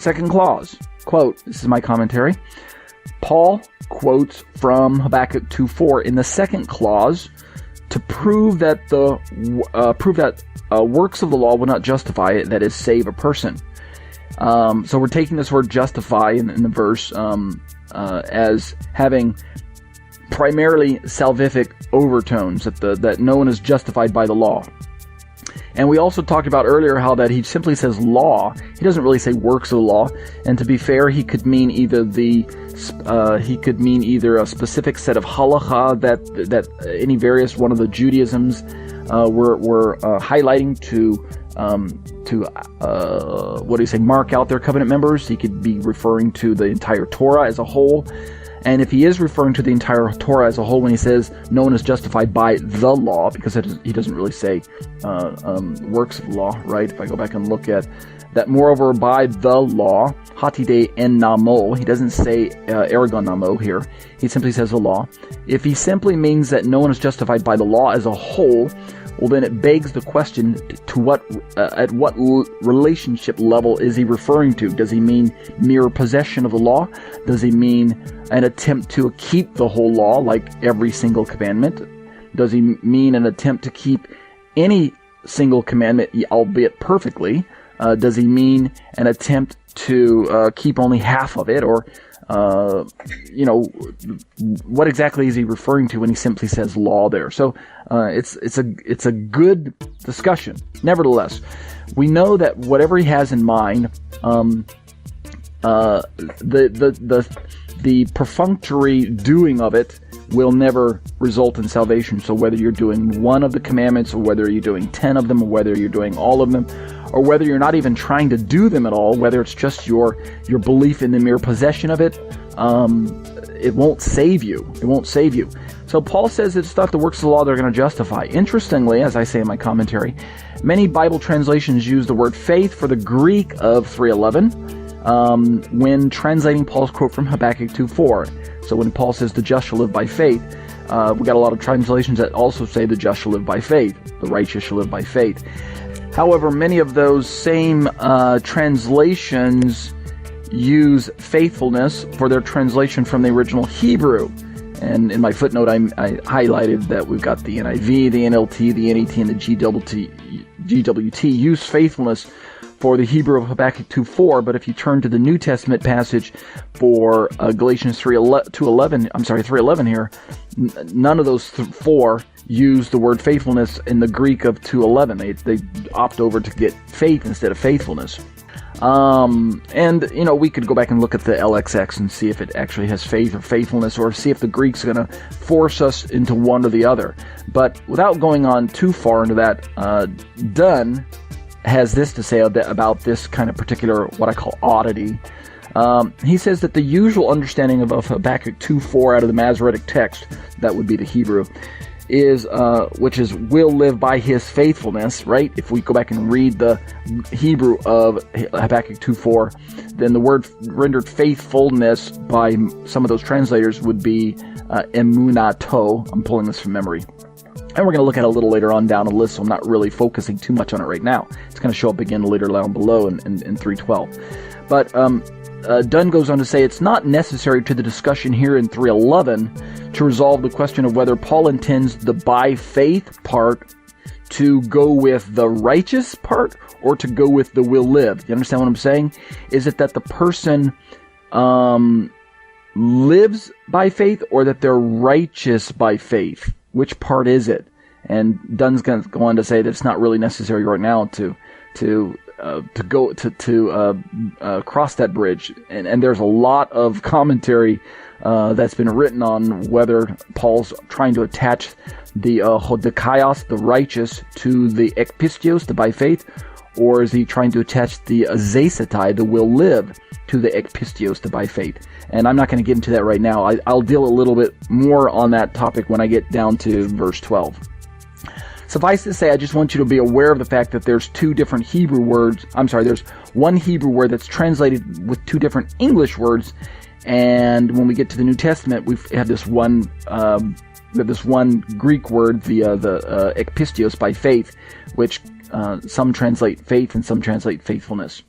Second clause, quote, this is my commentary. Paul quotes from Habakkuk 2:4 in the second clause to prove that works of the law will not justify it, that is, save a person. So we're taking this word justify in the verse as having primarily salvific overtones, that no one is justified by the law. And we also talked about earlier how that he simply says law. He doesn't really say works of the law. And to be fair, he could mean either a specific set of halacha that any various one of the Judaisms were highlighting to mark out their covenant members. He could be referring to the entire Torah as a whole. And if he is referring to the entire Torah as a whole when he says no one is justified by the law, because he doesn't really say works of the law, right? If I go back and look at that, moreover, by the law, hatide en namo, he doesn't say ergon namo here. He simply says the law. If he simply means that no one is justified by the law as a whole, well, then it begs the question to at what relationship level is he referring to? Does he mean mere possession of the law? Does he mean an attempt to keep the whole law, like every single commandment? Does he mean an attempt to keep any single commandment, albeit perfectly? Does he mean an attempt to keep only half of it? Or what exactly is he referring to when he simply says law there? So it's a good discussion. Nevertheless, we know that whatever he has in mind, the perfunctory doing of it will never result in salvation. So whether you're doing one of the commandments, or whether you're doing 10 of them, or whether you're doing all of them, or whether you're not even trying to do them at all, whether it's just your belief in the mere possession of it, it won't save you. It won't save you. So Paul says it's not the works of the law that are going to justify. Interestingly, as I say in my commentary, many Bible translations use the word faith for the Greek of 3:11 when translating Paul's quote from Habakkuk 2:4. So when Paul says the just shall live by faith, we got a lot of translations that also say the just shall live by faith, the righteous shall live by faith. However, many of those same translations use faithfulness for their translation from the original Hebrew. And in my footnote, I highlighted that we've got the NIV, the NLT, the NET, and the GWT use faithfulness for the Hebrew of Habakkuk 2:4, but if you turn to the New Testament passage for Galatians 3:11 here, none of those four use the word faithfulness in the Greek of 2:11. They opt over to get faith instead of faithfulness. And we could go back and look at the LXX and see if it actually has faith or faithfulness, or see if the Greek's going to force us into one or the other. But without going on too far into that, Dunn has this to say about this kind of particular, what I call oddity. He says that the usual understanding of Habakkuk 2:4 out of the Masoretic text, that would be the Hebrew, is which is will live by his faithfulness, right? If we go back and read the Hebrew of Habakkuk 2:4, then the word rendered faithfulness by some of those translators would be emunato. I'm pulling this from memory. And we're going to look at it a little later on down the list, so I'm not really focusing too much on it right now. It's going to show up again later down below in 3:12. But Dunn goes on to say it's not necessary to the discussion here in 3:11 to resolve the question of whether Paul intends the by faith part to go with the righteous part or to go with the will live. You understand what I'm saying? Is it that the person lives by faith, or that they're righteous by faith? Which part is it? And Dunn's going to go on to say that it's not really necessary right now to cross that bridge. And there's a lot of commentary that's been written on whether Paul's trying to attach the hodikaios, the righteous, to the ekpistios, the by faith, or is he trying to attach the zesetai, the will live, to the ekpistios, the by faith? And I'm not going to get into that right now. I'll deal a little bit more on that topic when I get down to verse 12. Suffice to say, I just want you to be aware of the fact that there's two different Hebrew words. There's one Hebrew word that's translated with two different English words. And when we get to the New Testament, we have this one Greek word, the ekpistios, by faith, which some translate faith and some translate faithfulness.